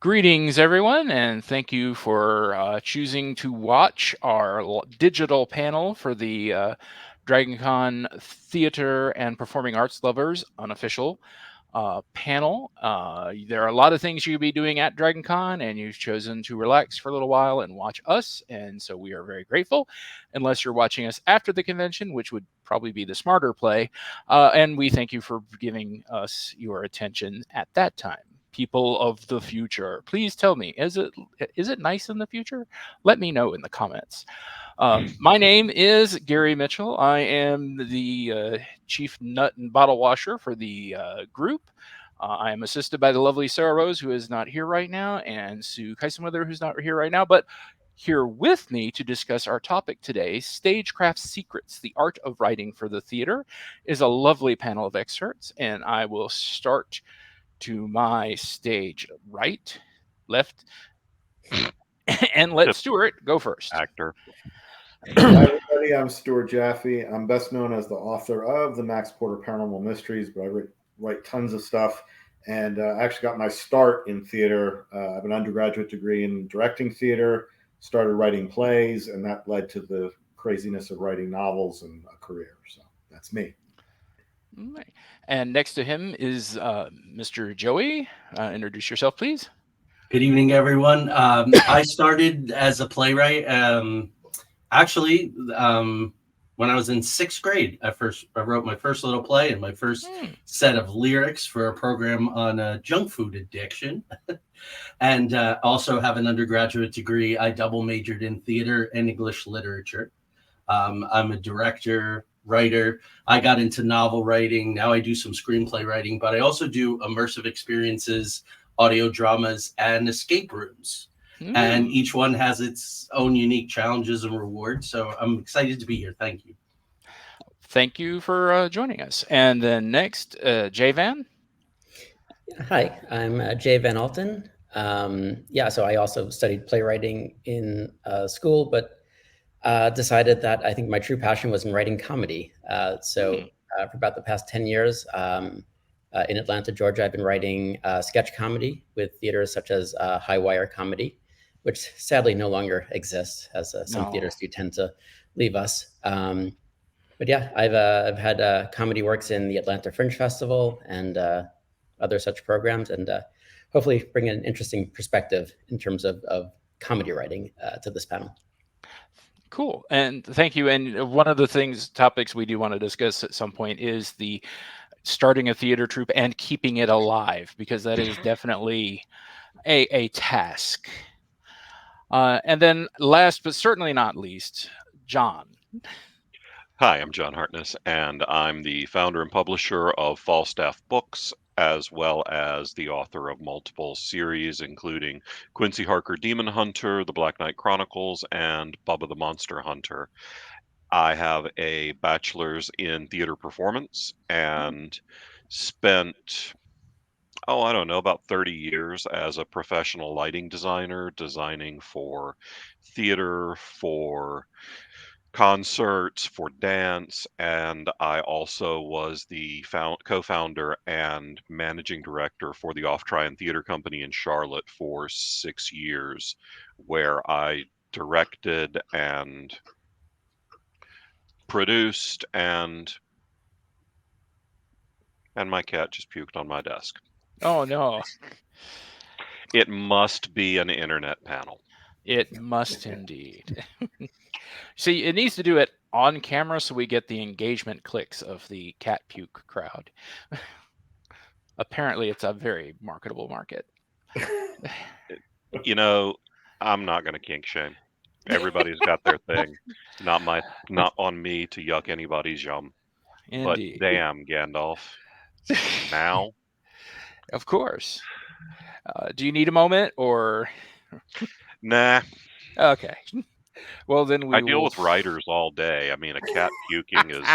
Greetings, everyone, and thank you for choosing to watch our digital panel for the DragonCon Theater and Performing Arts Lovers unofficial panel. There are a lot of things you could be doing at DragonCon, and you've chosen to relax for a little while and watch us, and so we are very grateful. Unless you're watching us after the convention, which would probably be the smarter play, and we thank you for giving us your attention at that time. People of the future, please tell me, is it nice in the future? Let me know in the comments. My name is Gary Mitchell. I am the chief nut and bottle washer for the group. I am assisted by the lovely Sarah Rose, who is not here right now, and Sue Kaisenwether, who's not here right now, but here with me to discuss our topic today, Stagecraft Secrets, the Art of Writing for the Theater, is a lovely panel of excerpts, and I will start to my stage right, left, and let Stuart go first. Actor. Hi, everybody. I'm Stuart Jaffe. I'm best known as the author of the Max Porter Paranormal Mysteries, but I write tons of stuff. And I actually got my start in theater. I have an undergraduate degree in directing theater, started writing plays, and that led to the craziness of writing novels and a career. So that's me. And next to him is Mr. Joey. Introduce yourself, please. Good evening, everyone. I started as a playwright. Actually, when I was in sixth grade, I wrote my first little play and my first set of lyrics for a program on junk food addiction. And also have an undergraduate degree. I double majored in theater and English literature. I'm a director, writer. I got into novel writing. Now I do some screenplay writing, but I also do immersive experiences, audio dramas, and escape rooms. And each one has its own unique challenges and rewards. So I'm excited to be here. Thank you. Thank you for joining us. And then next, Jay Van. Hi, I'm Jay Van Alten. So I also studied playwriting in school, but decided that I think my true passion was in writing comedy. For about the past 10 years, in Atlanta, Georgia, I've been writing sketch comedy with theaters such as High Wire Comedy, which sadly no longer exists, as some theaters do tend to leave us. But yeah, I've had comedy works in the Atlanta Fringe Festival and other such programs, and hopefully bring an interesting perspective in terms of comedy writing to this panel. Cool. And thank you. And one of the topics we do want to discuss at some point is the starting a theater troupe and keeping it alive, because that is definitely a task. And then last, but certainly not least, John. Hi, I'm John Hartness, and I'm the founder and publisher of Falstaff Books, as well as the author of multiple series, including Quincy Harker Demon Hunter, The Black Knight Chronicles, and Bubba the Monster Hunter. I have a bachelor's in theater performance and spent, about 30 years as a professional lighting designer, designing for theater, for concerts, for dance, and I also was the co-founder and managing director for the Off Tryon Theater Company in Charlotte for 6 years, where I directed and produced, and my cat just puked on my desk. Oh no. It must be an internet panel. It must indeed. See, it needs to do it on camera so we get the engagement clicks of the cat puke crowd. Apparently, it's a very marketable market. I'm not going to kink shame. Everybody's got their thing. Not on me to yuck anybody's yum. Indeed. But damn, Gandalf. Now? Of course. Do you need a moment or? Nah. Okay. Well, then I deal with writers all day. I mean, a cat puking is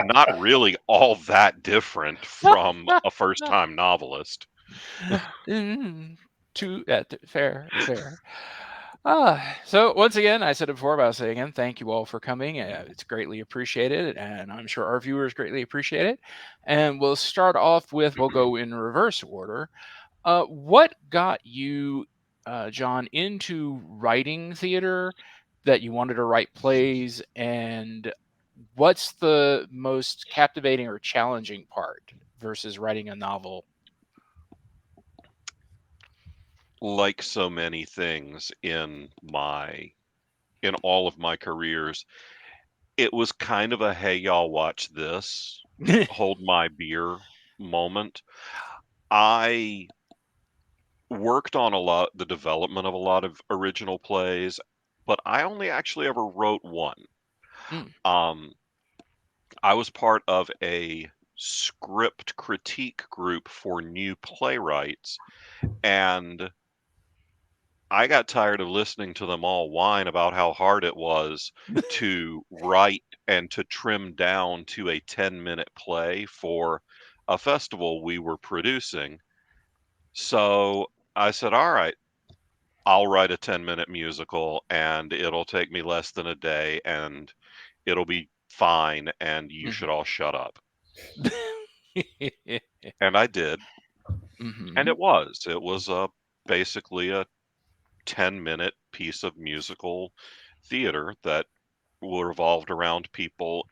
not really all that different from a first-time novelist. Fair. So once again, I said it before, but I'll say again, thank you all for coming. It's greatly appreciated, and I'm sure our viewers greatly appreciate it. And we'll start off with, we'll go in reverse order. What got you, John, into writing theater, that you wanted to write plays, and what's the most captivating or challenging part versus writing a novel? Like so many things in all of my careers, it was kind of a hey y'all watch this, hold my beer moment. I worked on the development of a lot of original plays, but I only actually ever wrote one. Mm, Um, I was part of a script critique group for new playwrights, and I got tired of listening to them all whine about how hard it was to write and to trim down to a 10-minute play for a festival we were producing. So I said, all right, I'll write a 10-minute musical and it'll take me less than a day and it'll be fine and you should all shut up. And I did. And mm-hmm. it was basically a 10-minute piece of musical theater that revolved around people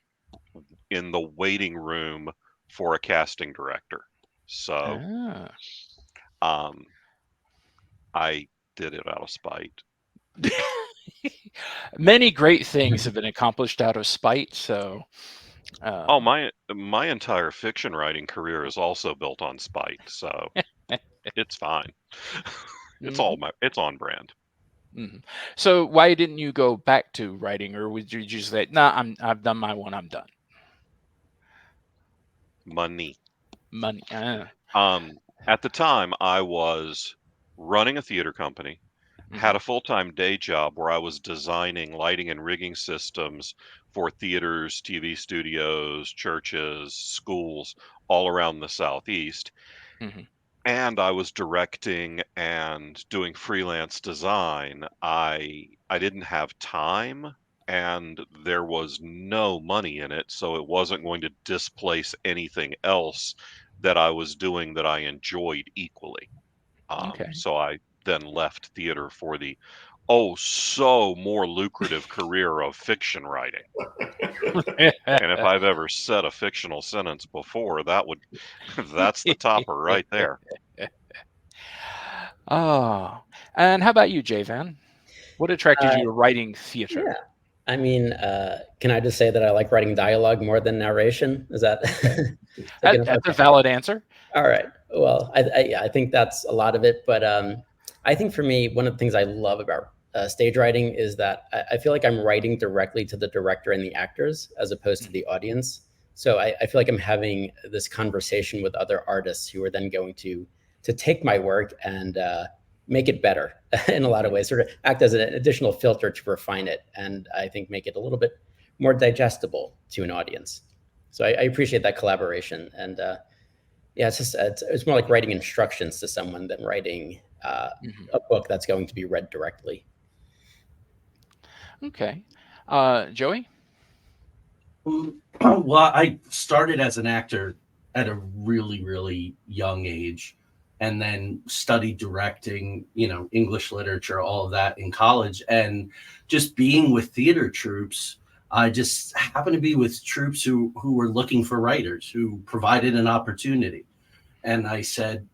in the waiting room for a casting director. So Ah. um, I did it out of spite. Many great things have been accomplished out of spite. So, Oh, um, my entire fiction writing career is also built on spite, so it's fine. mhm, It's on brand. mhm. So why didn't you go back to writing, or would you just say, "Nah, I've done my one. I'm done." Money. Money. At the time, I was running a theater company, had Mhm, a full-time day job where I was designing lighting and rigging systems for theaters, TV studios, churches, schools all around the Southeast. mhm, And I was directing and doing freelance design. I didn't have time and there was no money in it, so it wasn't going to displace anything else that I was doing that I enjoyed equally. okay. So I then left theater for the oh so more lucrative career of fiction writing. And if I've ever said a fictional sentence before, that's the topper right there. Oh, and how about you, Jay Van? What attracted Uh, you to writing yeah. theater? I mean, can I just say that I like writing dialogue more than narration? Is that, is that good enough? That's a Okay. valid answer. All right. Well, yeah, I think that's a lot of it. But I think for me, one of the things I love about stage writing is that I feel like I'm writing directly to the director and the actors as opposed to Mhm, the audience. So I feel like I'm having this conversation with other artists who are then going to take my work and make it better in a lot of mhm. ways, sort of act as an additional filter to refine it, and I think make it a little bit more digestible to an audience. So I appreciate that collaboration, and yeah, it's more like writing instructions to someone than writing Mhm. a book that's going to be read directly. Okay. Joey? Well, I started as an actor at a really, really young age and then studied directing, English literature, all of that in college. And just being with theater troupes, I just happened to be with troupes who were looking for writers, who provided an opportunity. And I said,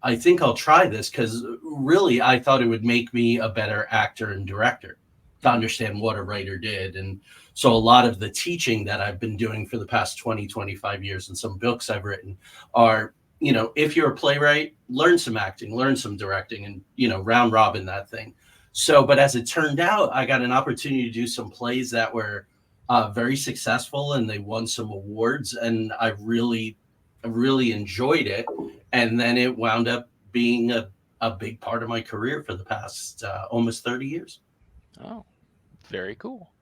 I think I'll try this because really I thought it would make me a better actor and director to Mhm, understand what a writer did. And so a lot of the teaching that I've been doing for the past 20, 25 years and some books I've written are, if you're a playwright, learn some acting, learn some directing, and, round robin that thing. So, but as it turned out, I got an opportunity to do some plays that were very successful and they won some awards. And I really enjoyed it. And then it wound up being a big part of my career for the past almost 30 years. Oh, very cool.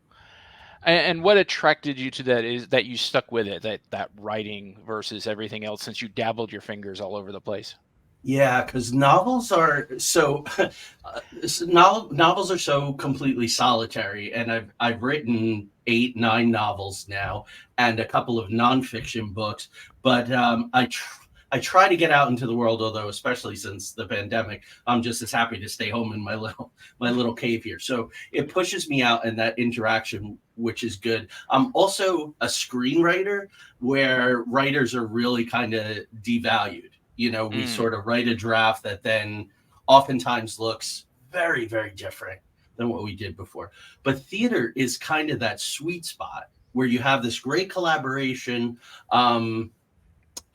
And what attracted you to that is that you stuck with it, that writing versus everything else, since you dabbled your fingers all over the place. Yeah, because novels are so novels are so completely solitary, and I've written 8, 9 novels now, and a couple of nonfiction books. But I try to get out into the world, although especially since the pandemic, I'm just as happy to stay home in my little cave here. So it pushes me out in that interaction, which is good. I'm also a screenwriter, where writers are really kind of devalued. We sort of write a draft that then oftentimes looks very, very different than what we did before. But theater is kind of that sweet spot where you have this great collaboration, and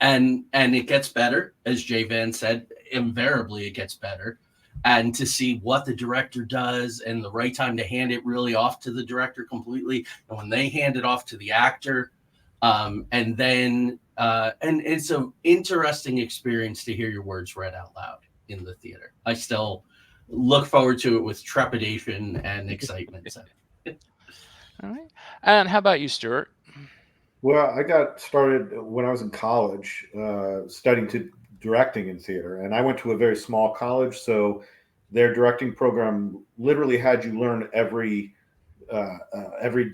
it gets better, as Jay Van said. Invariably, it gets better. And to see what the director does and the right time to hand it really off to the director completely, and when they hand it off to the actor, and then and it's an interesting experience to hear your words read out loud in the theater. I still look forward to it with trepidation and excitement. So. All right. And how about you, Stuart? Well, I got started when I was in college, studying to directing in theater, and I went to a very small college, so their directing program literally had you learn every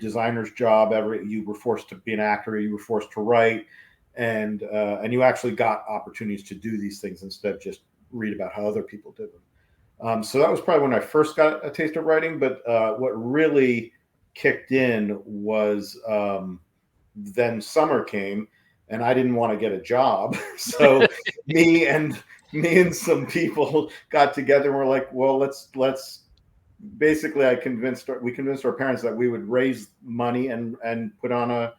designer's job. You were forced to be an actor, you were forced to write, and you actually got opportunities to do these things instead of just read about how other people did them. So that was probably when I first got a taste of writing. But what really kicked in was then summer came, and I didn't want to get a job. So me and some people got together and we're like, well, let's basically we convinced our parents that we would raise money and put on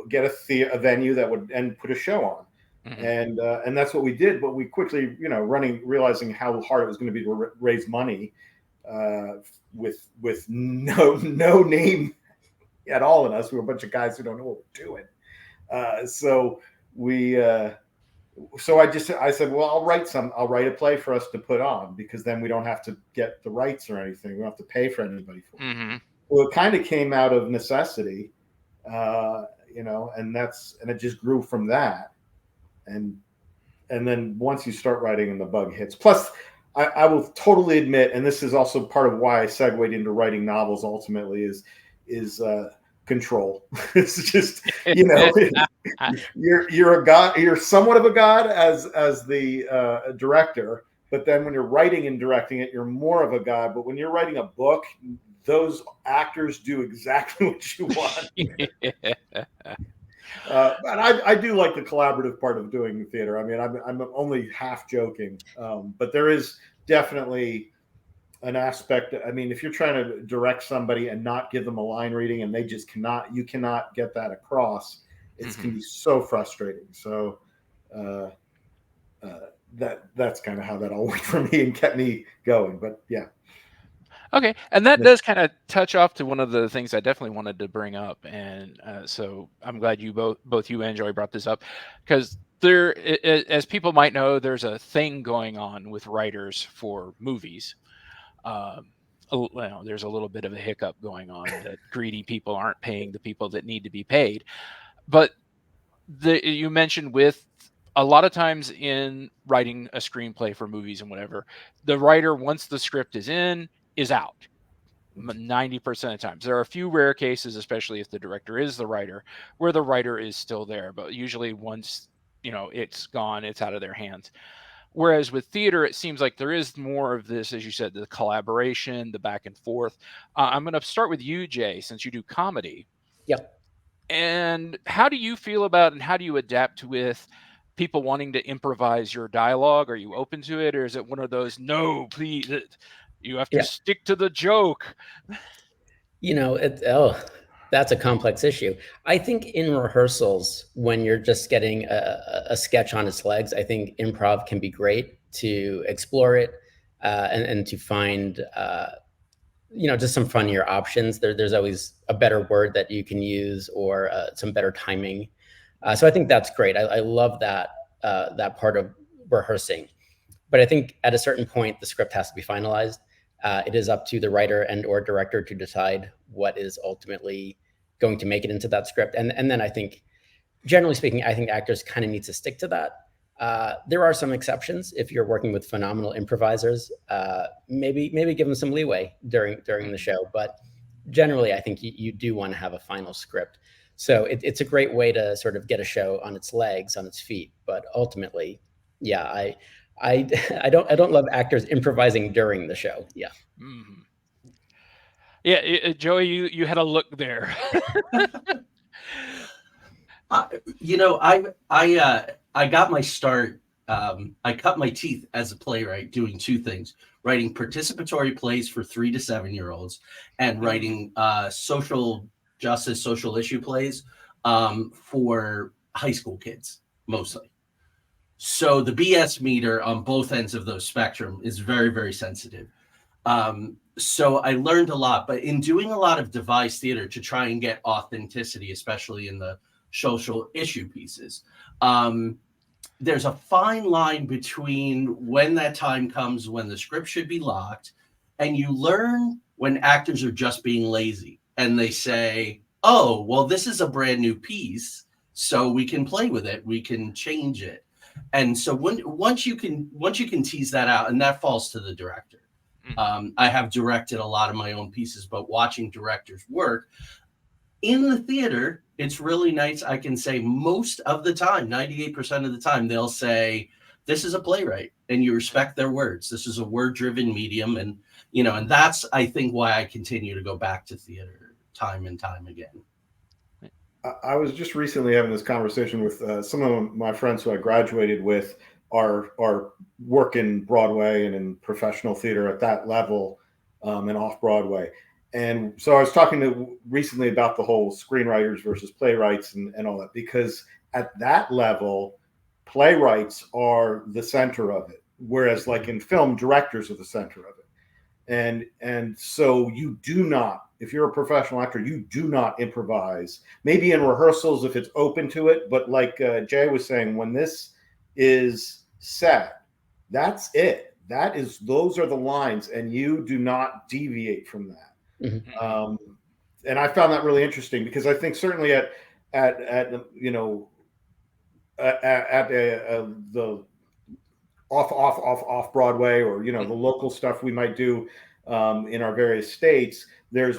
get a venue that would and put a show on. And that's what we did. But we quickly, realizing how hard it was going to be to raise money with no name at all in us. We were a bunch of guys who don't know what we're doing. So I said, well, I'll write a play for us to put on, because then we don't have to get the rights or anything. We don't have to pay for anybody for it. Mm-hmm. Well, it kind of came out of necessity, and it just grew from that. And then once you start writing and the bug hits, plus I will totally admit, and this is also part of why I segued into writing novels ultimately, is control. It's just, you're a god, you're somewhat of a god as the director, but then when you're writing and directing it, you're more of a god. But when you're writing a book, those actors do exactly what you want. But I do like the collaborative part of doing theater. I mean, I'm only half joking, but there is definitely an aspect. I mean, if you're trying to direct somebody and not give them a line reading, and you cannot get that across, it can be so frustrating. So that's kind of how that all went for me and kept me going. But yeah. Okay, and that does kind of touch off to one of the things I definitely wanted to bring up, and so I'm glad you both you and Joey brought this up, because there, as people might know, there's a thing going on with writers for movies. There's a little bit of a hiccup going on that greedy people aren't paying the people that need to be paid. But you mentioned with a lot of times in writing a screenplay for movies and whatever, the writer, once the script is in, is out 90% of the times. There are a few rare cases, especially if the director is the writer, where the writer is still there. But usually once, it's gone, it's out of their hands. Whereas with theater, it seems like there is more of this, as you said, the collaboration, the back and forth. I'm going to start with you, Jay, since you do comedy. Yep. And how do you feel about, and how do you adapt with people wanting to improvise your dialogue? Are you open to it? Or is it one of those, no, please, you have to stick to the joke? That's a complex issue. I think in rehearsals, when you're just getting a sketch on its legs, I think improv can be great to explore it and to find, just some funnier options. There's always a better word that you can use, or some better timing. So I think that's great. I love that part of rehearsing. But I think at a certain point, the script has to be finalized. It is up to the writer and or director to decide what is ultimately going to make it into that script. And then I think, generally speaking, I think actors kind of need to stick to that. There are some exceptions. If you're working with phenomenal improvisers, maybe give them some leeway during the show. But generally, I think you do want to have a final script. So it's a great way to sort of get a show on its legs, on its feet. But ultimately, yeah, I I don't love actors improvising during the show. Yeah. Mhm. Yeah, Joey, you had a look there. You know, I got my start. I cut my teeth as a playwright doing two things: writing participatory plays for 3 to 7 year olds, and writing social justice, social issue plays for high school kids mostly. So the BS meter on both ends of those spectrum is very, very sensitive. So I learned a lot, but in doing a lot of devised theater to try and get authenticity, especially in the social issue pieces, there's a fine line between when that time comes when the script should be locked, and you learn when actors are just being lazy and they say, oh, well, this is a brand new piece, so we can play with it, we can change it. And so once you can tease that out, and that falls to the director. I have directed a lot of my own pieces, but watching directors work in the theater, it's really nice. I can say most of the time, 98% of the time, they'll say, this is a playwright, and you respect their words. This is a word-driven medium. And, and that's, I think, why I continue to go back to theater time and time again. I was just recently having this conversation with some of my friends who I graduated with are work in Broadway and in professional theater at that level, and off Broadway. And so I was talking to recently about the whole screenwriters versus playwrights and all that, because at that level, playwrights are the center of it, whereas like in film, directors are the center of it. And so you do not, if you're a professional actor, you do not improvise. Maybe in rehearsals if it's open to it, but like Jay was saying, when this is set, that's it. Those are the lines, and you do not deviate from that. And I found that really interesting, because I think certainly at the off Broadway, or the local stuff we might do in our various states, there's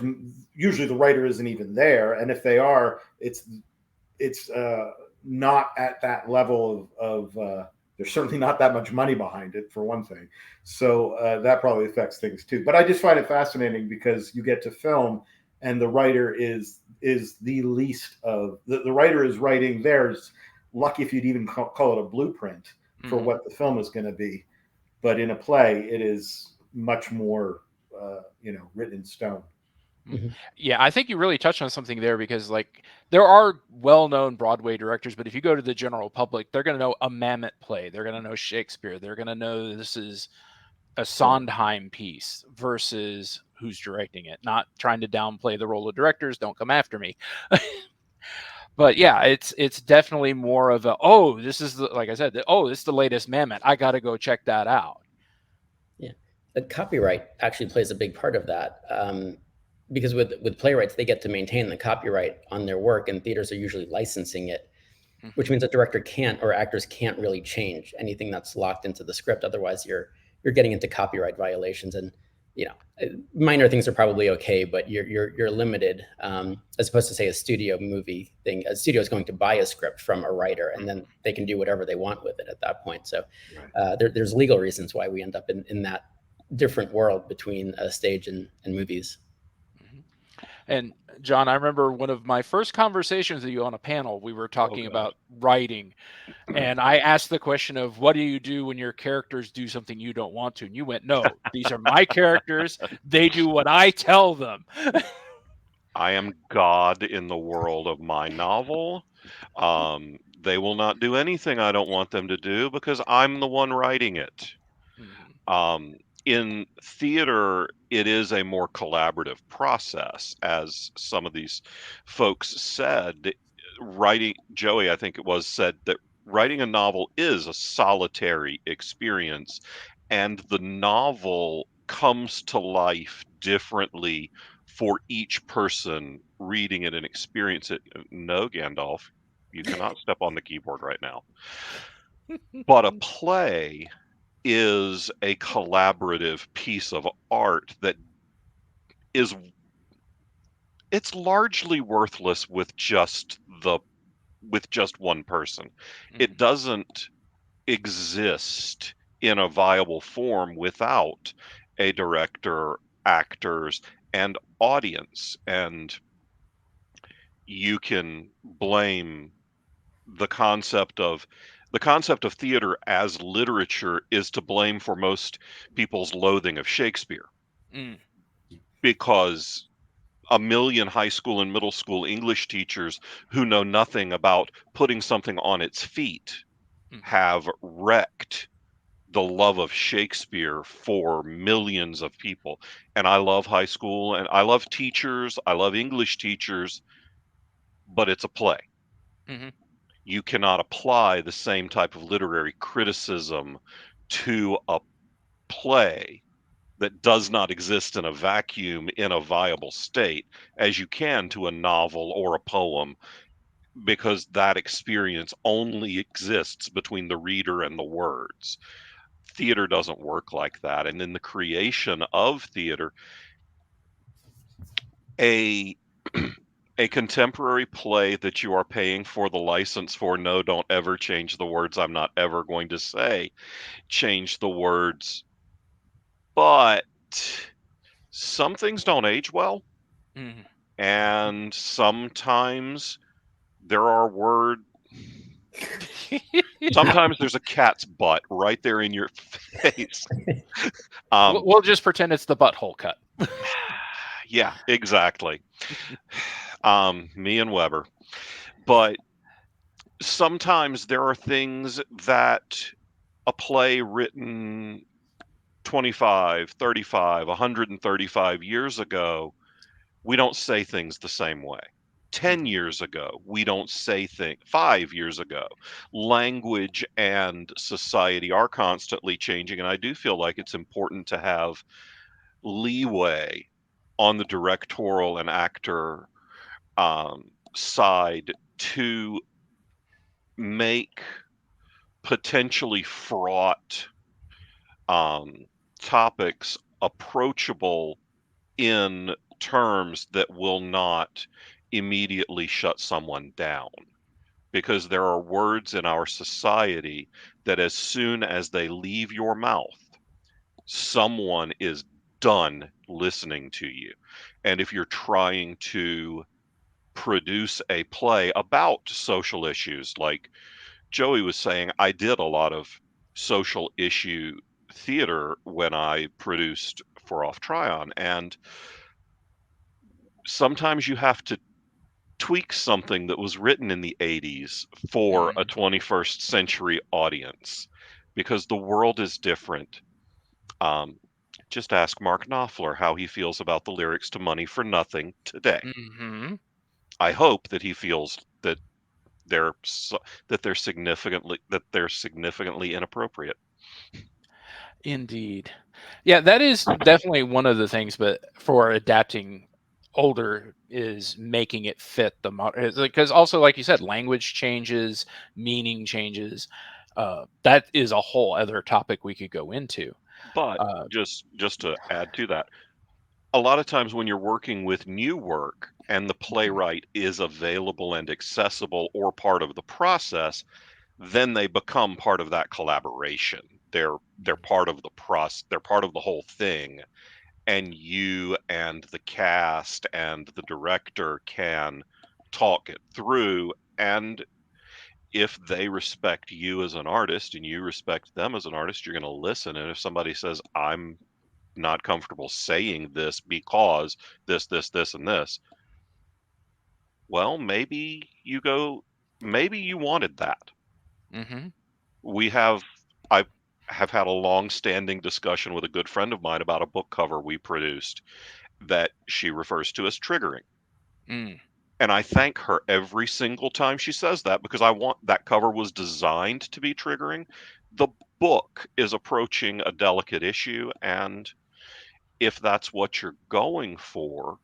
usually the writer isn't even there, and if they are, it's not at that level of there's certainly not that much money behind it, for one thing. So that probably affects things too. But I just find it fascinating, because you get to film, and the writer is the least of the writer is writing theirs. Lucky if you'd even call it a blueprint for what the film is going to be. But in a play, it is much more, written in stone. Yeah, I think you really touched on something there, because like there are well-known Broadway directors, but if you go to the general public, they're going to know a Mammoth play, they're going to know Shakespeare, they're going to know this is a Sondheim piece versus who's directing it. Not trying to downplay the role of directors, don't come after me. But yeah, it's definitely more of a, oh, this is like I said, this is the latest Mammoth, I got to go check that out. Yeah, the copyright actually plays a big part of that, because with playwrights, they get to maintain the copyright on their work, and theaters are usually licensing it, which means a director can't, or actors can't really change anything that's locked into the script. Otherwise, you're getting into copyright violations, and minor things are probably okay, but you're limited, as opposed to say a studio movie thing. A studio is going to buy a script from a writer, and then they can do whatever they want with it at that point. So there's legal reasons why we end up in that different world between stage and movies. And John, I remember one of my first conversations with you on a panel, we were talking about writing, and I asked the question of, what do you do when your characters do something you don't want to? And you went, no, these are my characters. They do what I tell them. I am God in the world of my novel. They will not do anything I don't want them to do, because I'm the one writing it. In theater, it is a more collaborative process, as some of these folks said. Joey, I think it was, said that writing a novel is a solitary experience, and the novel comes to life differently for each person reading it and experience it. No, Gandalf, you cannot step on the keyboard right now. But a play is a collaborative piece of art that is it's largely worthless with just one person. It doesn't exist in a viable form without a director, actors, and audience. And you can blame the concept of theater as literature is to blame for most people's loathing of Shakespeare, Mm. because a million high school and middle school English teachers who know nothing about putting something on its feet Mhm. have wrecked the love of Shakespeare for millions of people. And I love high school and I love teachers, I love English teachers, but it's a play. Mhm. You cannot apply the same type of literary criticism to a play that does not exist in a vacuum in a viable state as you can to a novel or a poem, because that experience only exists between the reader and the words. Theater doesn't work like that. And in the creation of theater, a a contemporary play that you are paying for the license for, no, don't ever change the words, I'm not ever going to say change the words, but some things don't age well, Mhm. and sometimes there are word sometimes there's a cat's butt right there in your face. We'll just pretend it's the butthole cut. Yeah, exactly. Me and Weber. But sometimes there are things that a play written 25, 35, 135 years ago, we don't say things the same way. 10 years ago, we don't say things. 5 years ago, language and society are constantly changing. And I do feel like it's important to have leeway on the directorial and actor side to make potentially fraught um, topics approachable in terms that will not immediately shut someone down. Because there are words in our society that as soon as they leave your mouth, someone is done listening to you. And if you're trying to produce a play about social issues, like Joey was saying, I did a lot of social issue theater when I produced for Off Tryon, and sometimes you have to tweak something that was written in the 80s for a 21st century audience because the world is different. Um, just ask Mark Knopfler how he feels about the lyrics to Money for Nothing today. Mhm. I hope that he feels that they're they're significantly inappropriate. Indeed. Yeah, that is definitely one of the things, but for adapting older is making it fit the modern, because also, like you said, language changes, meaning changes. That is a whole other topic we could go into. But Uh, just to add to that, a lot of times when you're working with new work and the playwright is available and accessible or part of the process, then they become part of that collaboration. They're part of the process, they're part of the whole thing, and you and the cast and the director can talk it through. And if they respect you as an artist and you respect them as an artist, you're going to listen. And if somebody says, I'm not comfortable saying this because this, and this, well, maybe you wanted that. mhm. We have, I have had a long standing discussion with a good friend of mine about a book cover we produced that she refers to as triggering. Mm. And I thank her every single time she says that because I want that cover was designed to be triggering. The book is approaching a delicate issue, and if that's what you're going for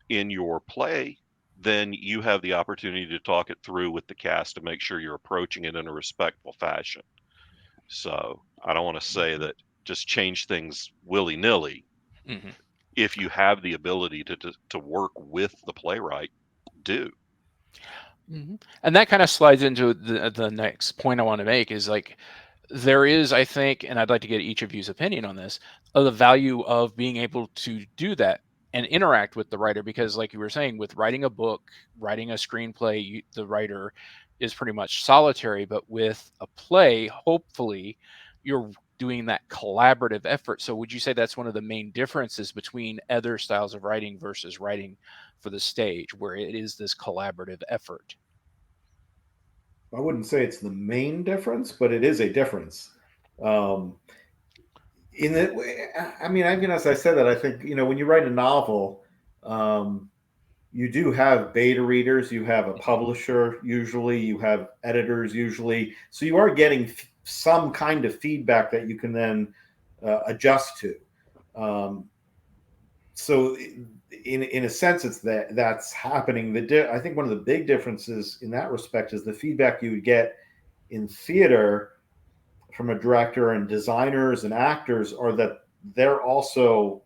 in your play, then you have the opportunity to talk it through with the cast to make sure you're approaching it in a respectful fashion. So I don't want to say that just change things willy-nilly. Mhm. If you have the ability to work with the playwright, do. And that kind of slides into the next point I want to make is like there is, I think, and I'd like to get each of you's opinion on this, of the value of being able to do that and interact with the writer. Because, like you were saying, with writing a book, writing a screenplay, the writer is pretty much solitary. But with a play, hopefully, you're doing that collaborative effort. So, would you say that's one of the main differences between other styles of writing versus writing for the stage, where it is this collaborative effort? I wouldn't say it's the main difference, but it is a difference. Um, in that, I mean, as I said that, I think when you write a novel, um, you do have beta readers, you have a publisher usually, you have editors usually, so you are getting some kind of feedback that you can then adjust to. Um, so in a sense, it's that's happening. I think one of the big differences in that respect is the feedback you would get in theater from a director and designers and actors are that they're also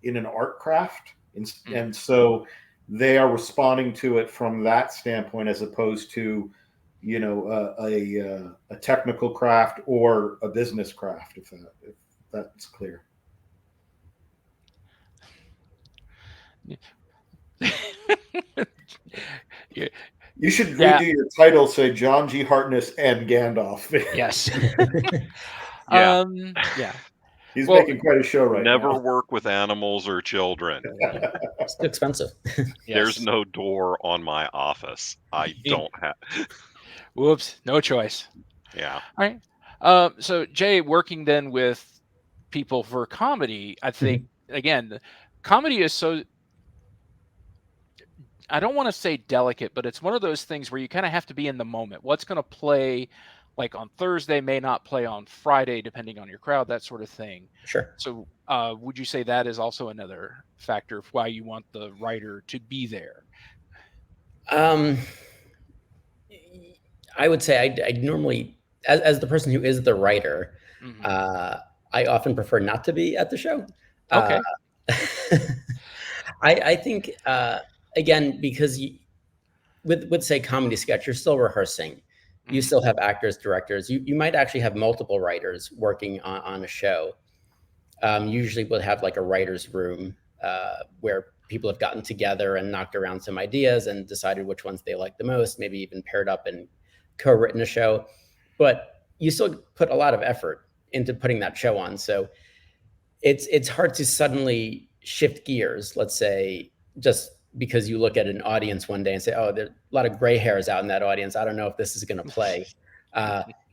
in an art craft, and so they are responding to it from that standpoint as opposed to a technical craft or a business craft, if that's clear. Yeah. You should Yeah. redo your title, say John G. Hartness and Gandalf. Yes. Yeah. Yeah. He's Well, making quite a show right Never now. work with animals or children. It's too expensive. There's yes. no door on my office. I don't have. Whoops. No choice. Yeah. All right. So Jay, working then with people for comedy, I think again, comedy is so, I don't want to say delicate, but it's one of those things where you kind of have to be in the moment. What's going to play like on Thursday may not play on Friday, depending on your crowd, that sort of thing. Sure. So, would you say that is also another factor of why you want the writer to be there? Um, I would say I normally, as the person who is the writer, Mhm. I often prefer not to be at the show. Okay. I think again because with say comedy sketch, you're still rehearsing. You Mhm. still have actors, directors. You might actually have multiple writers working on a show. Usually, we'll have like a writers' room where people have gotten together and knocked around some ideas and decided which ones they like the most. Maybe even paired up and co-written a show. But you still put a lot of effort into putting that show on. So it's hard to suddenly shift gears. Let's say just because you look at an audience one day and say, "Oh, there's a lot of gray hairs out in that audience. I don't know if this is going to play."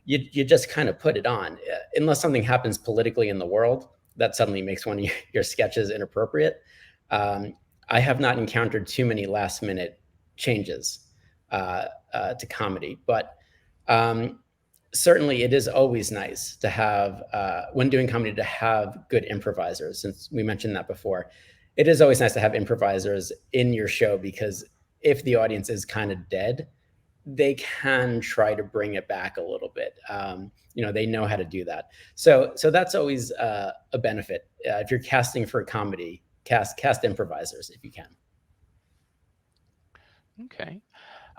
You just kind of put it on, unless something happens politically in the world that suddenly makes one of your sketches inappropriate. I have not encountered too many last minute changes to comedy, but um, certainly it is always nice to have when doing comedy to have good improvisers, since we mentioned that before. It is always nice to have improvisers in your show because if the audience is kind of dead, they can try to bring it back a little bit. They know how to do that. So that's always a benefit. If you're casting for a comedy, cast improvisers if you can. Okay.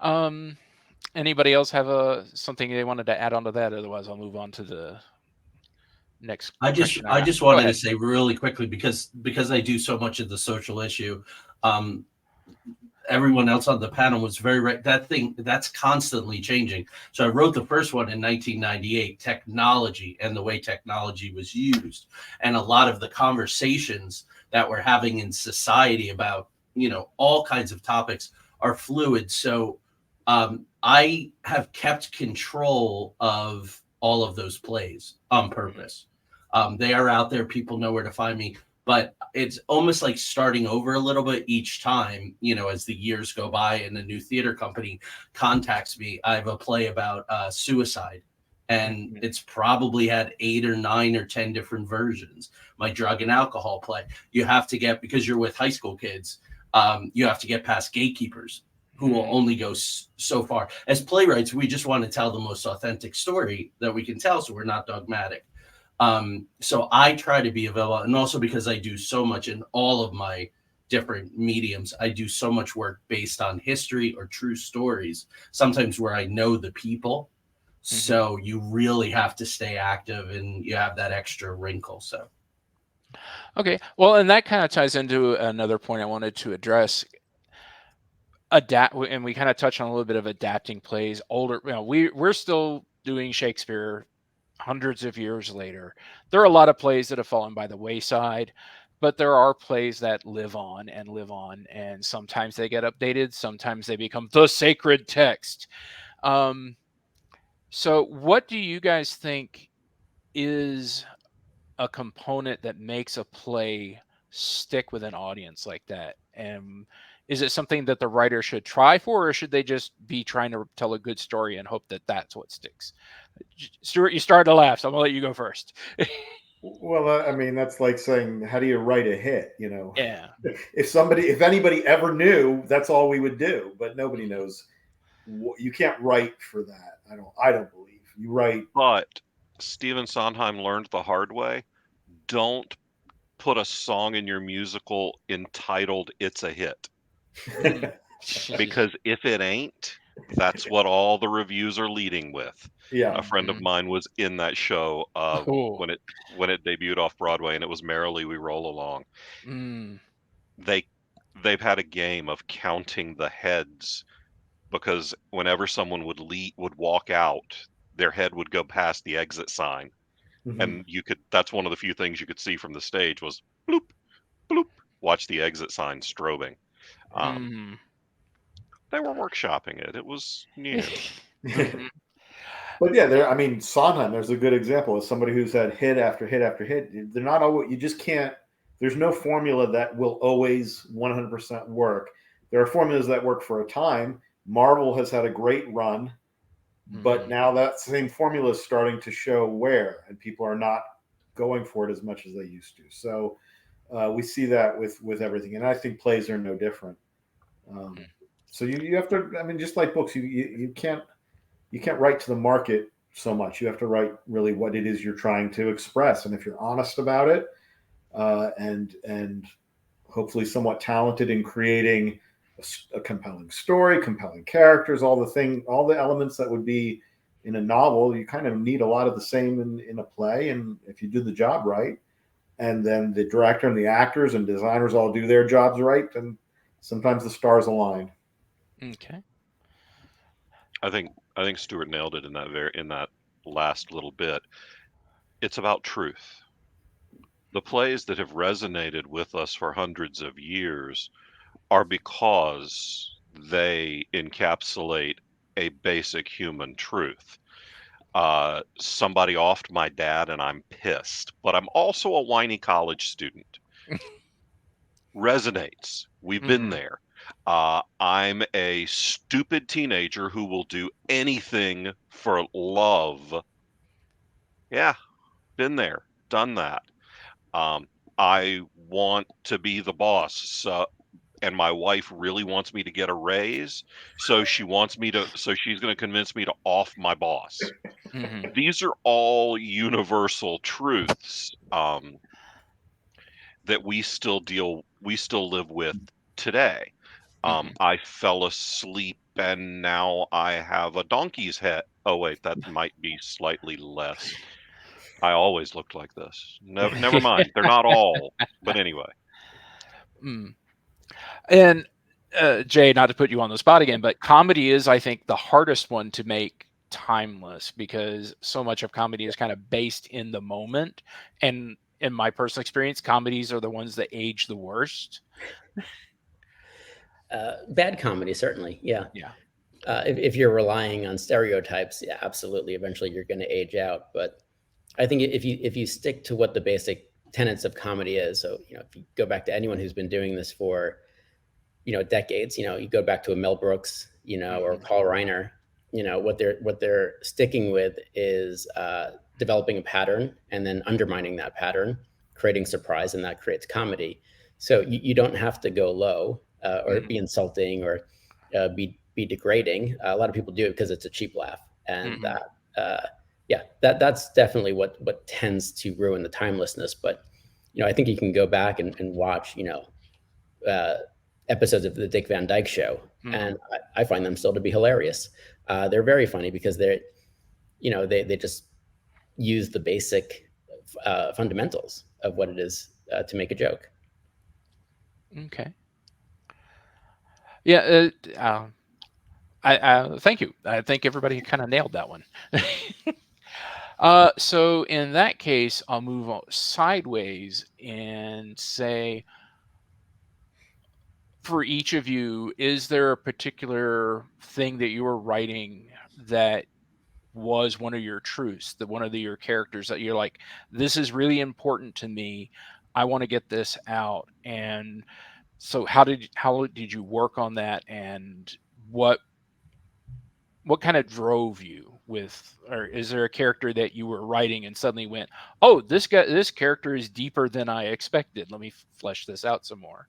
Um, Anybody else have something they wanted to add on to that? Otherwise, I'll move on to the next question I I got. just Go wanted to ahead. say really quickly because I do so much of the social issue. Um, Everyone else on the panel was very right. That's constantly changing. So I wrote the first one in 1998, technology and the way technology was used, and a lot of the conversations that we're having in society about all kinds of topics are fluid. So I have kept control of all of those plays on purpose. They are out there. People know where to find me, but it's almost like starting over a little bit each time, as the years go by and a new theater company contacts me. I have a play about suicide, and it's probably had 8 or 9 or 10 different versions. My drug and alcohol play, you have to get, because you're with high school kids, you have to get past gatekeepers. who will only go so far. As playwrights, we just want to tell the most authentic story that we can tell, so we're not dogmatic. So I try to be available, and also because I do so much in all of my different mediums, I do so much work based on history or true stories, sometimes where I know the people. So you really have to stay active, and you have that extra wrinkle. So Okay, well, and that kind of ties into another point I wanted to address. Adapt, and we kind of touched on a little bit of adapting plays. Older, we're still doing Shakespeare hundreds of years later. There are a lot of plays that have fallen by the wayside, but there are plays that live on and live on, and sometimes they get updated, sometimes they become the sacred text. So what do you guys think is a component that makes a play stick with an audience like that? And is it something that the writer should try for, or should they just be trying to tell a good story and hope that that's what sticks? Stuart, you started to laugh, so I'm gonna let you go first. Well, I mean, that's like saying, how do you write a hit? You know, Yeah. if anybody ever knew, that's all we would do. But nobody knows. You can't write for that. I don't believe you write. But Stephen Sondheim learned the hard way. Don't put a song in your musical entitled "It's a Hit," because if it ain't, that's what all the reviews are leading with. Yeah. A friend of mine was in that show Cool. when it debuted off Broadway, and it was "Merrily We Roll Along." They've had a game of counting the heads, because whenever someone would walk out, their head would go past the exit sign, and that's one of the few things you could see from the stage was bloop bloop. Watch the exit sign strobing. They were workshopping it. It was new. But yeah, I mean, Sondheim, there's a good example of somebody who's had hit after hit after hit. They're not always, you just can't, there's no formula that will always 100% work. There are formulas that work for a time. Marvel has had a great run, but now that same formula is starting to show wear, and people are not going for it as much as they used to. So we see that with everything. And I think plays are no different. So you have to, I mean, just like books, you can't write to the market so much. You have to write really what it is you're trying to express, and if you're honest about it, and hopefully somewhat talented in creating a compelling story, compelling characters, all the elements that would be in a novel, you kind of need a lot of the same in a play. And if you do the job right, and then the director and the actors and designers all do their jobs right, then sometimes the stars align. Okay. I think Stuart nailed it in that last little bit. It's about truth. The plays that have resonated with us for hundreds of years are because they encapsulate a basic human truth. Somebody offed my dad and I'm pissed, but I'm also a whiny college student. Resonates. We've been there. I'm a stupid teenager who will do anything for love. Yeah, been there, done that. I want to be the boss, and my wife really wants me to get a raise, so she's going to convince me to off my boss. These are all universal truths that we still live with today. I fell asleep and now I have a donkey's head. Oh wait, that might be slightly less. I always looked like this. Never mind. They're not all, but anyway. And Jay, not to put you on the spot again, but comedy is, I think, the hardest one to make timeless, because so much of comedy is kind of based in the moment. And in my personal experience, comedies are the ones that age the worst. Bad comedy, certainly. Yeah. Yeah. If you're relying on stereotypes, yeah, absolutely. Eventually, you're going to age out. But I think if you stick to what the basic tenets of comedy is, so if you go back to anyone who's been doing this for decades, you go back to a Mel Brooks, or Paul Reiner, what they're sticking with is developing a pattern and then undermining that pattern, creating surprise, and that creates comedy. So you don't have to go low or be insulting or be degrading. A lot of people do it because it's a cheap laugh, and Mhm. that's definitely what tends to ruin the timelessness. But I think you can go back and watch uh, episodes of the Dick Van Dyke Show, and Mhm. I find them still to be hilarious. They're very funny because they just use the basic fundamentals of what it is to make a joke. Okay. Yeah. I thank you. I think everybody kind of nailed that one. So in that case, I'll move sideways and say, for each of you, is there a particular thing that you were writing that was one of your truths, that one of your characters that you're like, this is really important to me. I want to get this out. And so how did you work on that, and what what kind of drove you with, or is there a character that you were writing and suddenly went, oh, this character is deeper than I expected, let me flesh this out some more?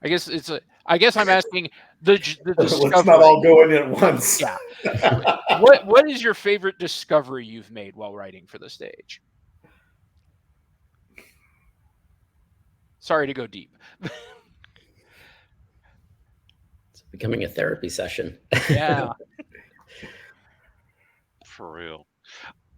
I guess I'm asking the Let's not all discovery. go in at once. Yeah. What is your favorite discovery you've made while writing for the stage? Sorry to go deep. It's becoming a therapy session. Yeah. For real.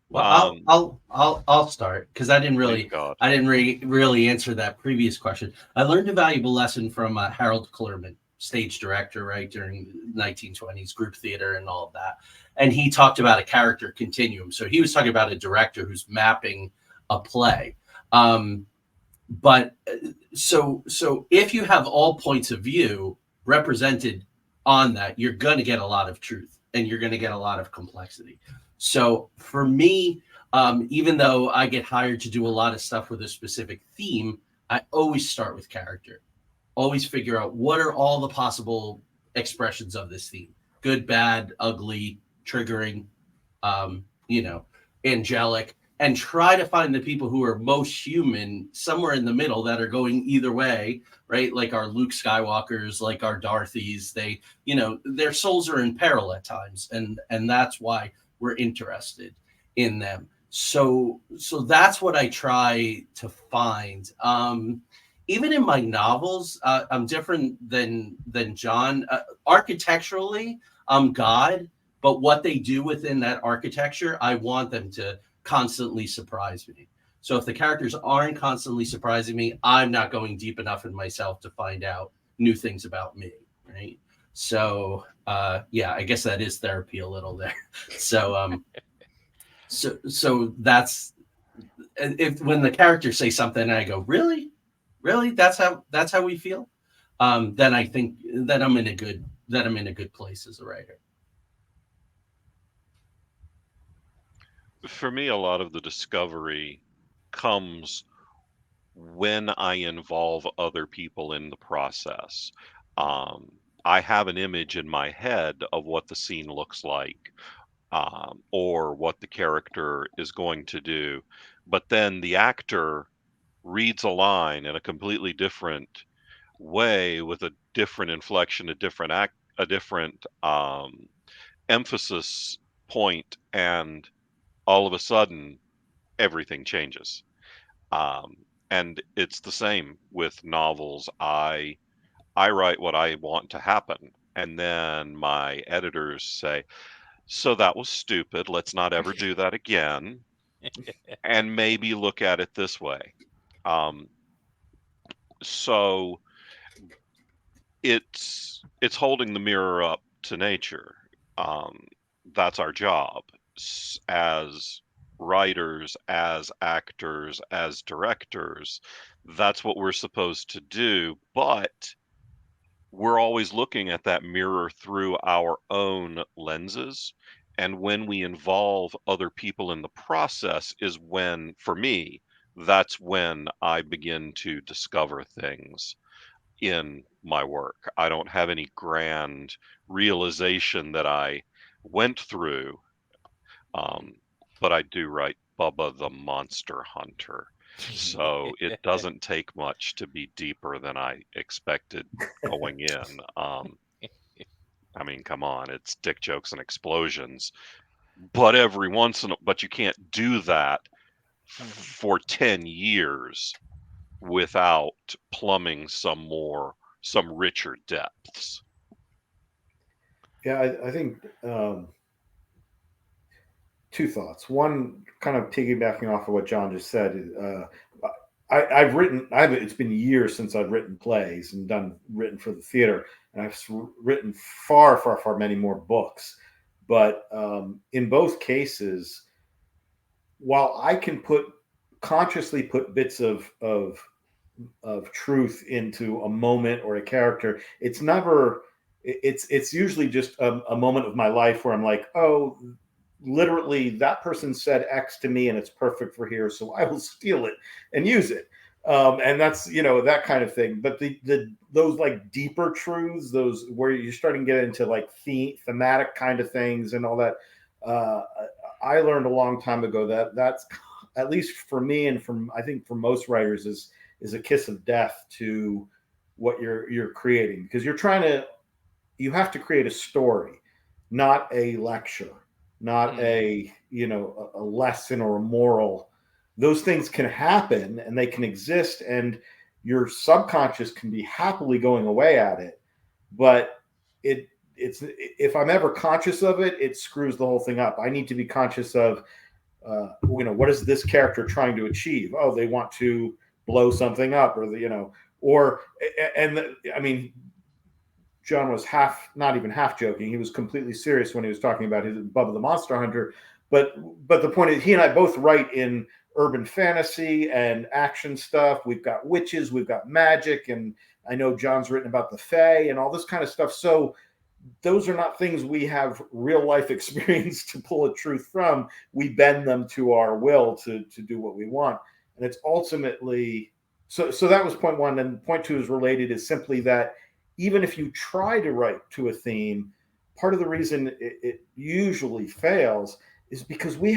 Well, Um, I'll start because Please God. I didn't really answer that previous question. I learned a valuable lesson from Harold Clurman, stage director, right, during 1920s group theater and all of that. And he talked about a character continuum. So he was talking about a director who's mapping a play. But so if you have all points of view represented on that, you're going to get a lot of truth and you're going to get a lot of complexity. So for me, even though I get hired to do a lot of stuff with a specific theme, I always start with character. Always figure out what are all the possible expressions of this theme: good, bad, ugly, triggering, um, you know, angelic, and try to find the people who are most human somewhere in the middle that are going either way, right? Like our Luke Skywalkers, like our Darthys. They, their souls are in peril at times, and that's why we're interested in them. So that's what I try to find. Even in my novels, I'm different than John. Architecturally, I'm God, but what they do within that architecture, I want them to constantly surprise me. So if the characters aren't constantly surprising me, I'm not going deep enough in myself to find out new things about me, right? So yeah, I guess that is therapy a little there. So that's, if when the characters say something and I go, really, that's how we feel, then I think that I'm in a good place as a writer. for me, a lot of the discovery comes when I involve other people in the process. Um, I have an image in my head of what the scene looks like, or what the character is going to do, but then the actor reads a line in a completely different way with a different inflection, a different emphasis point, and all of a sudden everything changes. Um, and it's the same with novels. I write what I want to happen, and then my editors say, "So that was stupid. Let's not ever do that again, and maybe look at it this way." Um, so it's holding the mirror up to nature. Um, that's our job as writers, as actors, as directors. That's what we're supposed to do, but we're always looking at that mirror through our own lenses. And when we involve other people in the process is when, for me, that's when I begin to discover things in my work. I don't have any grand realization that I went through, but I do write Bubba the Monster Hunter. So it doesn't take much to be deeper than I expected going in. I mean, come on, it's dick jokes and explosions, but but you can't do that for 10 years without plumbing some richer depths. Yeah, I think two thoughts. One, kind of piggybacking off of what John just said. I've written. It's been years since I've written plays and written for the theater, and I've written far, far, far many more books. But in both cases, while I can consciously put bits of truth into a moment or a character, it's never. It's usually just a moment of my life where I'm like, oh, literally that person said X to me and it's perfect for here, so I will steal it and use it. And that's that kind of thing. But the those like deeper truths, those where you're starting to get into like thematic kind of things and all that. Uh, I learned a long time ago that that's, at least for me and from I think for most writers, is a kiss of death to what you're creating, because you have to create a story, not a lecture, not a lesson or a moral. Those things can happen and they can exist, and your subconscious can be happily going away at it, but it's if I'm ever conscious of it, it screws the whole thing up. I need to be conscious of what is this character trying to achieve? Oh, they want to blow something up, or or I mean, John was not even half joking. He was completely serious when he was talking about his Bubba the Monster Hunter. But the point is, he and I both write in urban fantasy and action stuff. We've got witches, we've got magic, and I know John's written about the Fae and all this kind of stuff. So those are not things we have real life experience to pull a truth from. We bend them to our will to do what we want, and it's ultimately so. So that was point one, and point two is related. Is simply that even if you try to write to a theme, part of the reason it usually fails is because we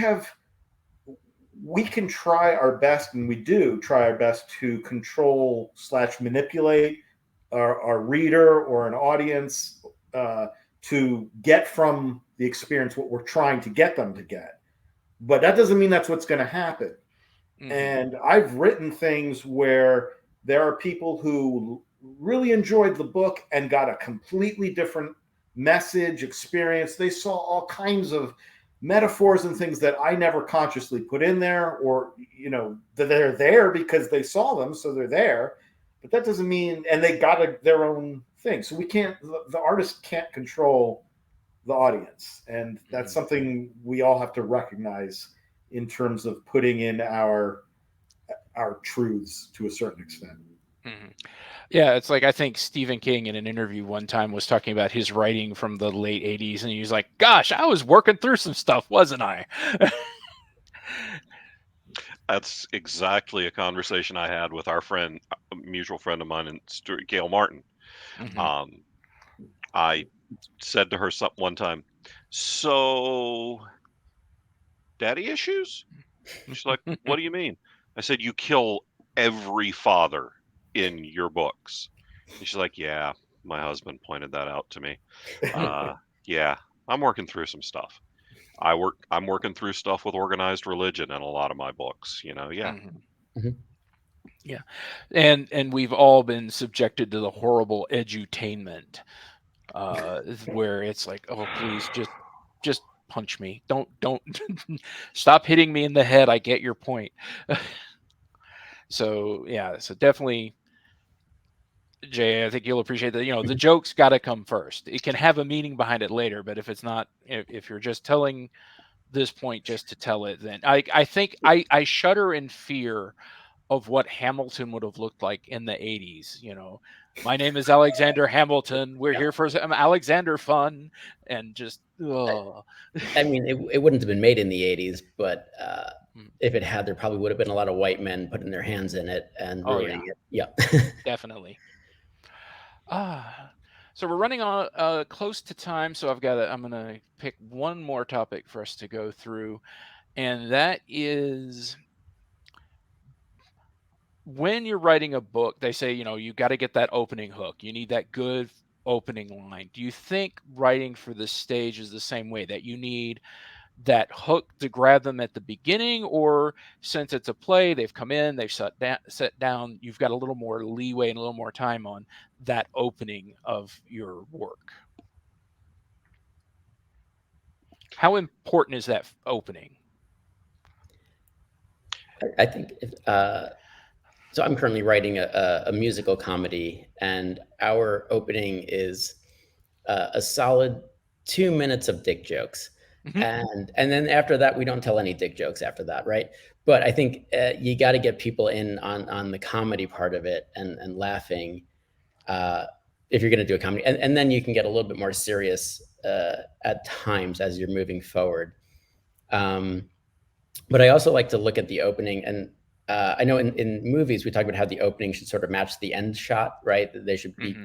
can try our best, and we do try our best to control / manipulate our reader or an audience to get from the experience what we're trying to get them to get. But that doesn't mean that's what's going to happen. Mm-hmm. And I've written things where there are people who really enjoyed the book and got a completely different message, experience. They saw all kinds of metaphors and things that I never consciously put in there, or they're there because they saw them, so they're there. But that doesn't mean, and they got their own thing. So the artist can't control the audience, and that's something we all have to recognize in terms of putting in our truths to a certain extent. Mm-hmm. Yeah, it's like I think Stephen King in an interview one time was talking about his writing from the late 80s, and he was like, gosh, I was working through some stuff, wasn't I? That's exactly a conversation I had with our friend, a mutual friend of mine, and Gail Martin. Mm-hmm. I said to her one time, so daddy issues? She's like, what do you mean? I said, you kill every father in your books. And she's like, yeah, my husband pointed that out to me. Yeah, I'm working through some stuff. I'm working through stuff with organized religion in a lot of my books, yeah. Mm-hmm. Mm-hmm. Yeah. And we've all been subjected to the horrible edutainment, where it's like, oh, please just punch me. Don't stop hitting me in the head. I get your point. So definitely, Jay, I think you'll appreciate that. The joke's got to come first. It can have a meaning behind it later, but if it's not, if you're just telling this point just to tell it, then I think I shudder in fear of what Hamilton would have looked like in the 80s. My name is Alexander Hamilton. We're here for some Alexander fun, and just I mean, it wouldn't have been made in the 80s, but if it had, there probably would have been a lot of white men putting their hands in it and ruining it. Yeah, definitely. So we're running on close to time, so I'm gonna pick one more topic for us to go through, and that is when you're writing a book, they say, you got to get that opening hook. You need that good opening line. Do you think writing for the stage is the same way, that you need that hook to grab them at the beginning, or since it's a play, they've come in, they've set down, you've got a little more leeway and a little more time on that opening of your work? How important is that opening? I think so. I'm currently writing a musical comedy, and our opening is a solid 2 minutes of dick jokes, and then after that, we don't tell any dick jokes after that, right? But I think you got to get people in on the comedy part of it and laughing if you're going to do a comedy, and then you can get a little bit more serious at times as you're moving forward. But I also like to look at the opening, and I know in movies we talk about how the opening should sort of match the end shot, right? They should be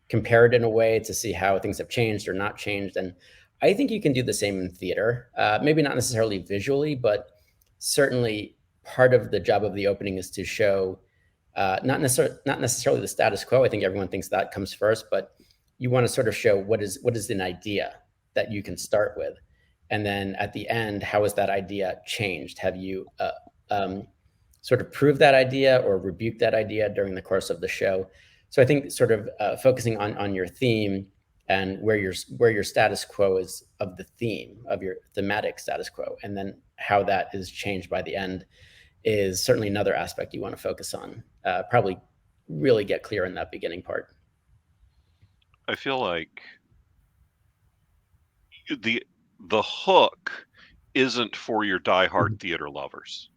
compared in a way to see how things have changed or not changed. And I think you can do the same in theater. Maybe not necessarily visually, but certainly part of the job of the opening is to show not necessarily the status quo. I think everyone thinks that comes first, but you want to sort of show what is an idea that you can start with. And then at the end, how has that idea changed? Have you sort of proved that idea or rebuked that idea during the course of the show? So I think sort of focusing on your theme and where your status quo is of the theme of your thematic status quo, and then how that is changed by the end is certainly another aspect you want to focus on. Probably really get clear in that beginning part. I feel like the hook isn't for your diehard theater lovers.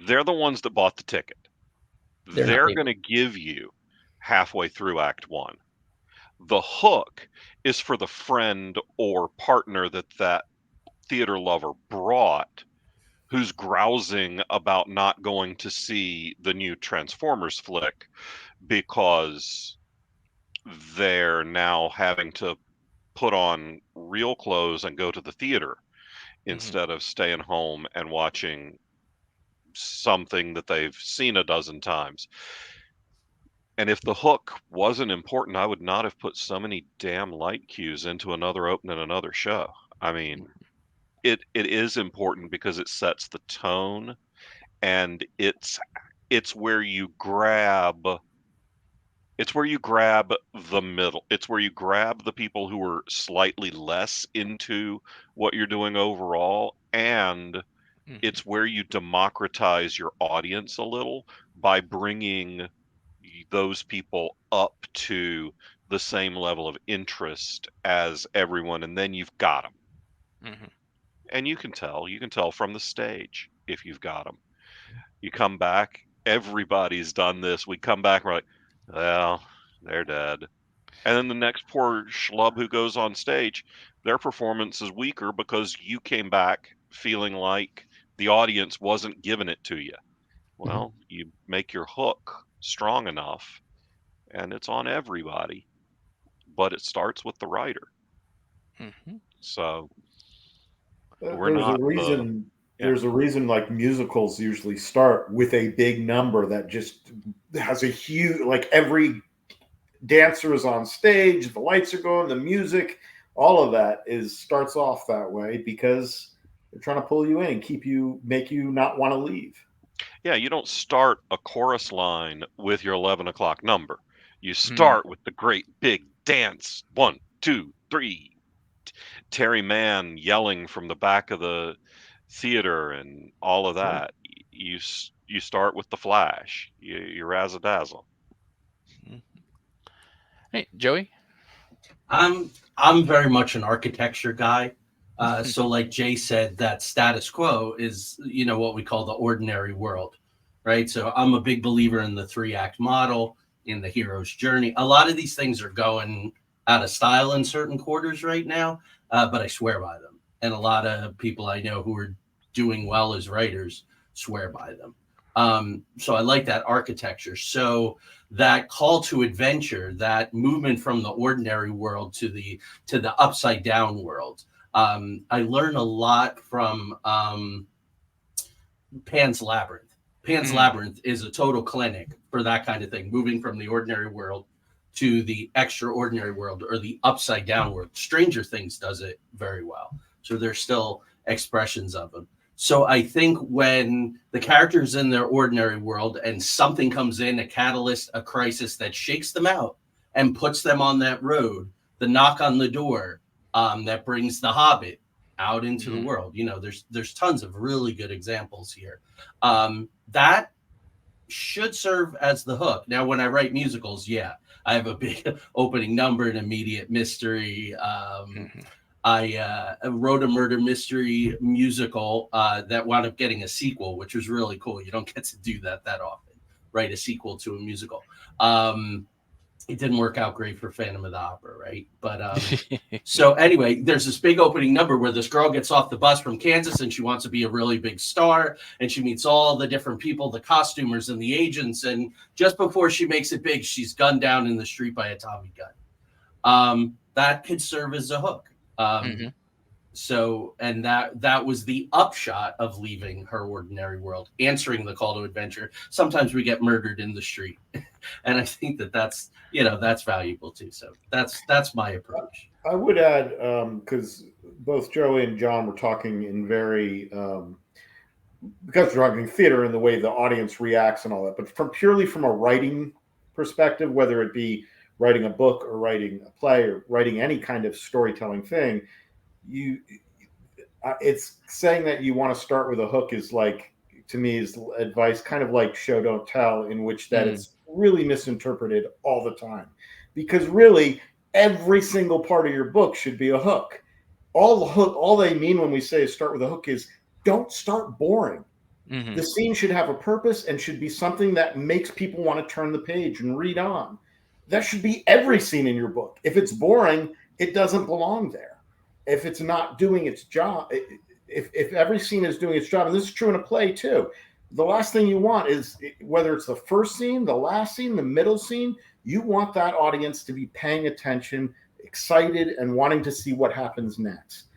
They're the ones that bought the ticket. They're going to give you halfway through Act 1. The hook is for the friend or partner that theater lover brought, who's grousing about not going to see the new Transformers flick because they're now having to put on real clothes and go to the theater instead of staying home and watching something that they've seen a dozen times. And if the hook wasn't important, I would not have put so many damn light cues into another open and another show. I mean, it is important because it sets the tone, and it's where you grab the middle. It's where you grab the people who are slightly less into what you're doing overall, and it's where you democratize your audience a little by bringing those people up to the same level of interest as everyone, and then you've got them. And you can tell from the stage if you've got them. You come back, everybody's done this. We come back, we're like, well, they're dead. And then the next poor schlub who goes on stage, their performance is weaker because you came back feeling like the audience wasn't giving it to you. Well, you make your hook strong enough, and it's on everybody, but it starts with the writer. So there's a reason. There's a reason like musicals usually start with a big number that just has a huge, like every dancer is on stage, the lights are going, the music, all of that starts off that way because they're trying to pull you in, make you not want to leave. Yeah, you don't start a chorus line with your 11 o'clock number. You start with the great big dance. 1, 2, 3. Terry Mann yelling from the back of the theater and all of that. You start with the flash. You razzle dazzle. Hey, Joey. I'm very much an architecture guy. So like Jay said, that status quo is, what we call the ordinary world, right? So I'm a big believer in the 3-act model, in the hero's journey. A lot of these things are going out of style in certain quarters right now, but I swear by them. And a lot of people I know who are doing well as writers swear by them. So I like that architecture. So that call to adventure, that movement from the ordinary world to the upside down world. I learn a lot from Pan's Labyrinth. Pan's Labyrinth is a total clinic for that kind of thing, moving from the ordinary world to the extraordinary world or the upside down world. Stranger Things does it very well. So there's still expressions of them. So I think when the character's in their ordinary world and something comes in, a catalyst, a crisis that shakes them out and puts them on that road, the knock on the door that brings the Hobbit out into the world. You know, there's tons of really good examples here. That should serve as the hook. Now, when I write musicals, yeah, I have a big opening number, an immediate mystery. I wrote a murder mystery musical that wound up getting a sequel, which was really cool. You don't get to do that often, write a sequel to a musical. It didn't work out great for Phantom of the Opera, right? But so anyway, there's this big opening number where this girl gets off the bus from Kansas and she wants to be a really big star, and she meets all the different people, the costumers and the agents, and just before she makes it big, she's gunned down in the street by a Tommy gun. That could serve as a hook. So, and that was the upshot of leaving her ordinary world, answering the call to adventure. Sometimes we get murdered in the street, and I think that's valuable too. So that's my approach. I would add, because both Joey and John were talking in very because we're talking theater and the way the audience reacts and all that, but purely from a writing perspective, whether it be writing a book or writing a play or writing any kind of storytelling thing, it's saying that you want to start with a hook is like, to me, is advice kind of like show don't tell, in which that it's really misinterpreted all the time, because really every single part of your book should be a hook. All they mean when we say start with a hook is don't start boring. The scene should have a purpose and should be something that makes people want to turn the page and read on. That should be every scene in your book. If it's boring, it doesn't belong there. If it's not doing its job, if every scene is doing its job, and this is true in a play too, the last thing you want is, whether it's the first scene, the last scene, the middle scene, you want that audience to be paying attention, excited, and wanting to see what happens next.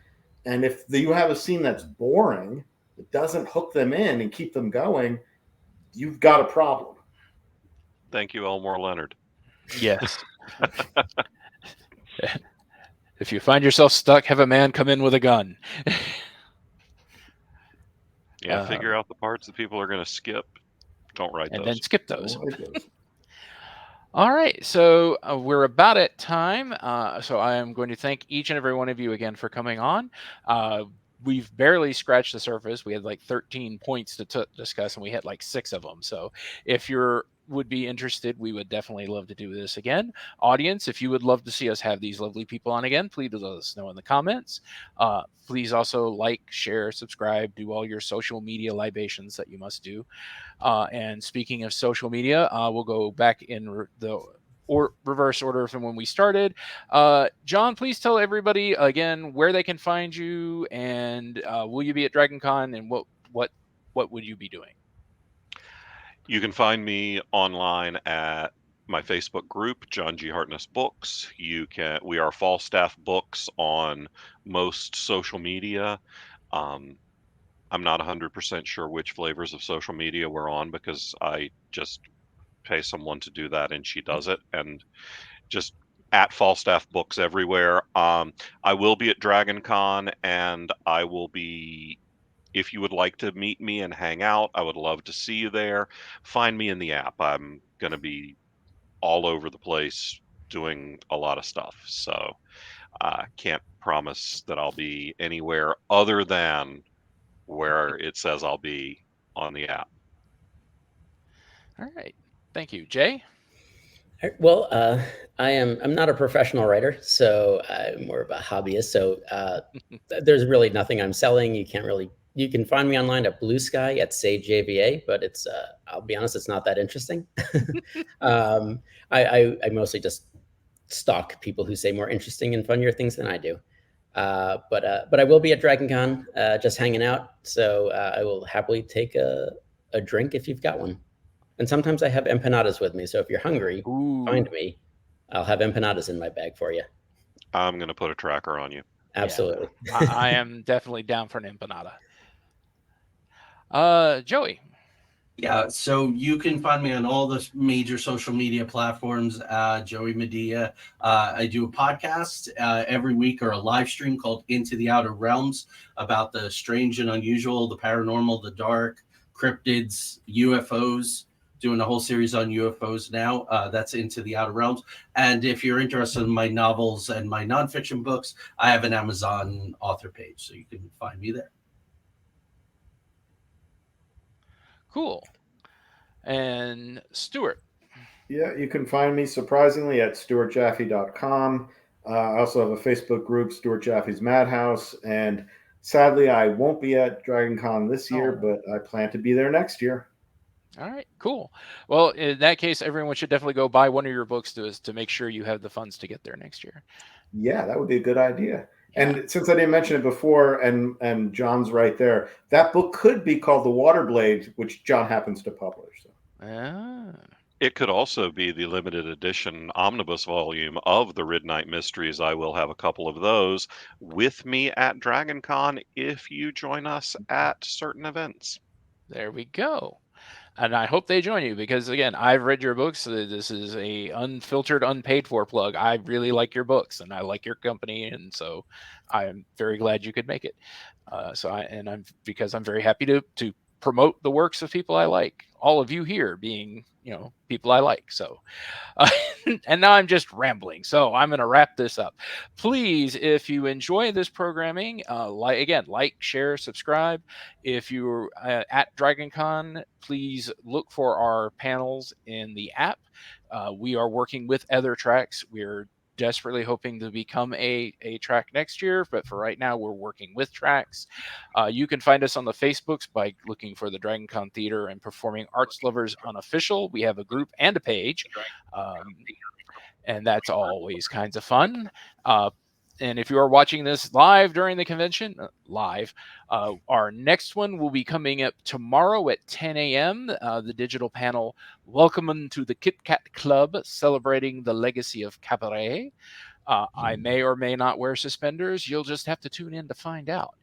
And if you have a scene that's boring, it doesn't hook them in and keep them going, you've got a problem. Thank you, Elmore Leonard. Yes. If you find yourself stuck, have a man come in with a gun. Yeah, figure out the parts that people are going to skip. Don't write and those. then skip those. All right, so we're about at time. So I am going to thank each and every one of you again for coming on. We've barely scratched the surface. We had like 13 points to discuss, and we had like 6 of them. So if you would be interested, we would definitely love to do this again. Audience, if you would love to see us have these lovely people on again, please let us know in the comments. Please also like, share, subscribe, do all your social media libations that you must do. And speaking of social media, we'll go back in the reverse order from when we started. John, please tell everybody again where they can find you, and will you be at DragonCon, and what would you be doing? You can find me online at my Facebook group, John G. Hartness Books. We are Falstaff Books on most social media. I'm not 100% sure which flavors of social media we're on, because I just pay someone to do that and she does it, and just at Falstaff Books everywhere. I will be at DragonCon, and I will be, if you would like to meet me and hang out, I would love to see you there. Find me in the app. I'm going to be all over the place doing a lot of stuff. So I can't promise that I'll be anywhere other than where it says I'll be on the app. All right. Thank you. Jay? Well, I'm not a professional writer, so I'm more of a hobbyist. So there's really nothing I'm selling. You can find me online at Blue Sky at Sage AVA, but it's I'll be honest, it's not that interesting. I mostly just stalk people who say more interesting and funnier things than I do. But I will be at DragonCon, just hanging out. So I will happily take a drink if you've got one. And sometimes I have empanadas with me. So if you're hungry, find me. I'll have empanadas in my bag for you. I'm going to put a tracker on you. Absolutely. Yeah. I am definitely down for an empanada. Joey? Yeah, so you can find me on all the major social media platforms, Joey Medea. I do a podcast every week, or a live stream called Into the Outer Realms, about the strange and unusual, the paranormal, the dark, cryptids, UFOs. Doing a whole series on UFOs now. That's Into the Outer Realms. And if you're interested in my novels and my nonfiction books, I have an Amazon author page, so you can find me there. Cool. And Stuart. Yeah, you can find me surprisingly at stuartjaffe.com. I also have a Facebook group, Stuart Jaffe's Madhouse. And sadly, I won't be at Dragon Con this year, but I plan to be there next year. All right, cool. Well, in that case, everyone should definitely go buy one of your books to make sure you have the funds to get there next year. Yeah, that would be a good idea. Yeah. And since I didn't mention it before, and John's right there, that book could be called The Waterblade, which John happens to publish. So. Ah, It could also be the limited edition omnibus volume of the Ridnight Mysteries. I will have a couple of those with me at Dragon Con if you join us at certain events. there we go. And I hope they join you because, again, I've read your books. This is a unfiltered, unpaid for plug. I really like your books and I like your company, and so I'm very glad you could make it. Because I'm very happy to promote the works of people I like. All of you here being, people I like. So and now I'm just rambling. So I'm going to wrap this up. Please, if you enjoy this programming, like, share, subscribe. If you're at DragonCon, please look for our panels in the app. We are working with other tracks. We're desperately hoping to become a track next year, but for right now, we're working with tracks. You can find us on the Facebooks by looking for the DragonCon Theater and Performing Arts Lovers Unofficial. We have a group and a page, and that's always kinds of fun. And if you are watching this live during the convention, our next one will be coming up tomorrow at 10 a.m. The digital panel, Welcome to the Kit Kat Club, celebrating the legacy of cabaret. I may or may not wear suspenders. You'll just have to tune in to find out.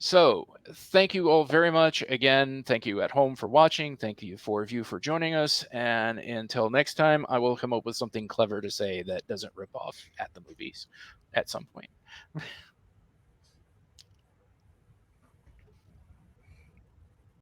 So, thank you all very much. Again, thank you at home for watching. Thank you for joining us. And until next time, I will come up with something clever to say that doesn't rip off at the movies at some point.